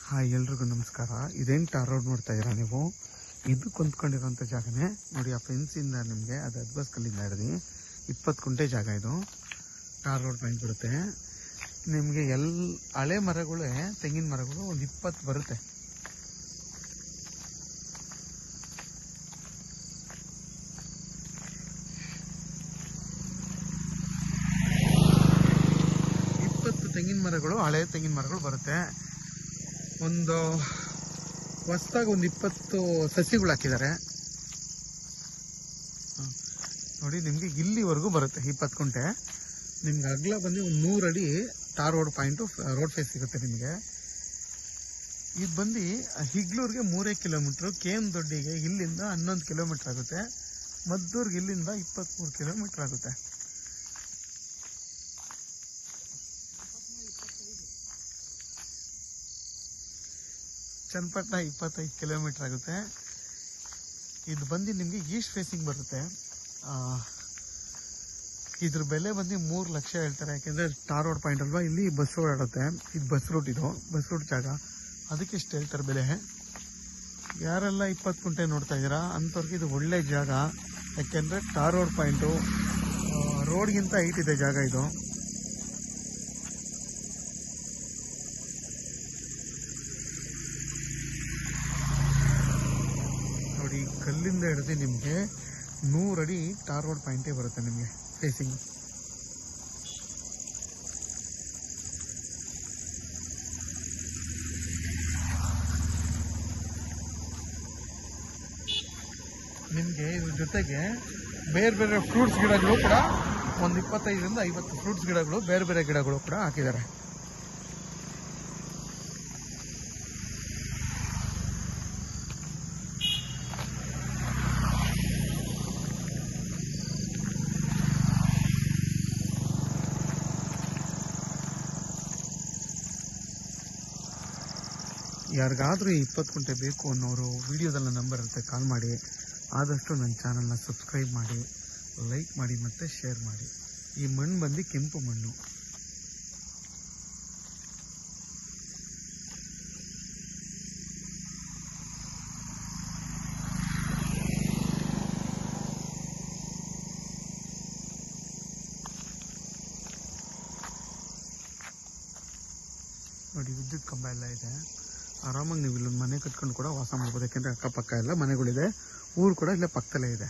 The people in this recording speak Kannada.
ಹಾಯ್ ಎಲ್ರಿಗೂ ನಮಸ್ಕಾರ. ಇದೇನು ಟಾರ್ ರೋಡ್ ನೋಡ್ತಾ ಇದ್ದೀರಾ ನೀವು? ಇದು ಕುಂತ್ಕೊಂಡಿರೋಂಥ ಜಾಗನೇ ನೋಡಿ. ಆ ಫೆನ್ಸಿಂದ ನಿಮಗೆ ಅದು ಅದ್ಬಸ್ ಕಲ್ಲಿಂದ ಹಿಡಿದು 20 ಕುಂಟೆ ಜಾಗ ಇದು ಟಾರ್ ರೋಡ್ ಪಾಯಿಂಟ್ ಬರುತ್ತೆ ನಿಮಗೆ. ಹಳೆ ಮರಗಳು, ತೆಂಗಿನ ಮರಗಳು ಒಂದು 20 ಬರುತ್ತೆ. ತೆಂಗಿನ ಮರಗಳು, ಹಳೆ ತೆಂಗಿನ ಮರಗಳು ಬರುತ್ತೆ. ಒಂದು ಹೊಸದಾಗಿ ಒಂದು 20 ಸಸಿಗಳು ಹಾಕಿದ್ದಾರೆ ನೋಡಿ. ನಿಮಗೆ ಇಲ್ಲಿವರೆಗೂ ಬರುತ್ತೆ 20 ಕುಂಟೆ. ನಿಮ್ಗೆ ಅಗಲ ಬಂದು ಒಂದು 100 ಅಡಿ tar road point road face ಸಿಗುತ್ತೆ ನಿಮಗೆ. ಇದು ಬಂದು ಹಿಗ್ಲೂರಿಗೆ 3 ಕಿಲೋಮೀಟ್ರು, KM ದೊಡ್ಡಿಗೆ ಇಲ್ಲಿಂದ 11 ಕಿಲೋಮೀಟ್ರ್ ಆಗುತ್ತೆ. ಮದ್ದೂರ್ಗೆ ಇಲ್ಲಿಂದ 23 ಕಿಲೋಮೀಟ್ರ್ ಆಗುತ್ತೆ. ಚನ್ನಪಟ್ಟಣ 25 ಕಿಲೋಮೀಟ್ರ್ ಆಗುತ್ತೆ. ಇದು ಬಂದು ನಿಮಗೆ ಈಸ್ಟ್ ಫೇಸಿಂಗ್ ಬರುತ್ತೆ. ಇದ್ರ ಬೆಲೆ ಬಂದು 3 ಲಕ್ಷ ಹೇಳ್ತಾರೆ. ಯಾಕೆಂದರೆ ಟಾರ್ ರೋಡ್ ಪಾಯಿಂಟ್ ಅಲ್ವಾ, ಇಲ್ಲಿ ಬಸ್ ಓಡಾಡುತ್ತೆ. ಇದು ಬಸ್ ರೂಟ್, ಇದು ಬಸ್ ರೂಟ್ ಜಾಗ, ಅದಕ್ಕೆ ಇಷ್ಟು ಹೇಳ್ತಾರೆ ಬೆಲೆ. ಯಾರೆಲ್ಲ 20 ಕುಂಟೆ ನೋಡ್ತಾ ಇದ್ದೀರಾ ಅಂಥವ್ರಿಗೆ ಇದು ಒಳ್ಳೆ ಜಾಗ. ಯಾಕೆಂದರೆ ಟಾರ್ ರೋಡ್ ಪಾಯಿಂಟು ರೋಡ್ಗಿಂತ ಹೈಟ್ ಇದೆ ಜಾಗ ಇದು. ನೋಡಿ, ಕಲ್ಲಿಂದ ಹಿಡಿದು ನಿಮಗೆ 100 ಅಡಿ ಟಾರ್ ರೋಡ್ ಪಾಯಿಂಟೇ ಬರುತ್ತೆ ನಿಮಗೆ ಫೇಸಿಂಗ್. ನಿಮಗೆ ಇದ್ರ ಜೊತೆಗೆ ಬೇರೆ ಬೇರೆ ಫ್ರೂಟ್ಸ್ ಗಿಡಗಳು ಕೂಡ ಒಂದು 25ರಿಂದ 50 ಫ್ರೂಟ್ಸ್ ಗಿಡಗಳು, ಬೇರೆ ಬೇರೆ ಗಿಡಗಳು ಕೂಡ ಹಾಕಿದ್ದಾರೆ. ಯಾರಿಗಾದರೂ 20 ಕುಂಟೆ ಬೇಕು ಅನ್ನೋರು ವಿಡಿಯೋದಲ್ಲಿ ನಂಬರ್ ಇರುತ್ತೆ, ಕಾಲ್ ಮಾಡಿ. ಆದಷ್ಟು ನನ್ನ ಚಾನಲ್ನ ಸಬ್ಸ್ಕ್ರೈಬ್ ಮಾಡಿ, ಲೈಕ್ ಮಾಡಿ ಮತ್ತು ಶೇರ್ ಮಾಡಿ. ಈ ಮಣ್ಣು ಬಂದು ಕೆಂಪು ಮಣ್ಣು. ನೋಡಿ, ವಿದ್ಯುತ್ ಕಂಬ ಎಲ್ಲ ಇದೆ. ಆರಾಮಾಗಿ ನೀವು ಇಲ್ಲೊಂದು ಮನೆ ಕಟ್ಕೊಂಡು ಕೂಡ ವಾಸ ಮಾಡ್ಬೋದು. ಯಾಕೆಂದರೆ ಅಕ್ಕಪಕ್ಕ ಎಲ್ಲ ಮನೆಗಳಿದೆ, ಊರು ಕೂಡ ಇಲ್ಲೇ ಪಕ್ಕದಲ್ಲೇ ಇದೆ.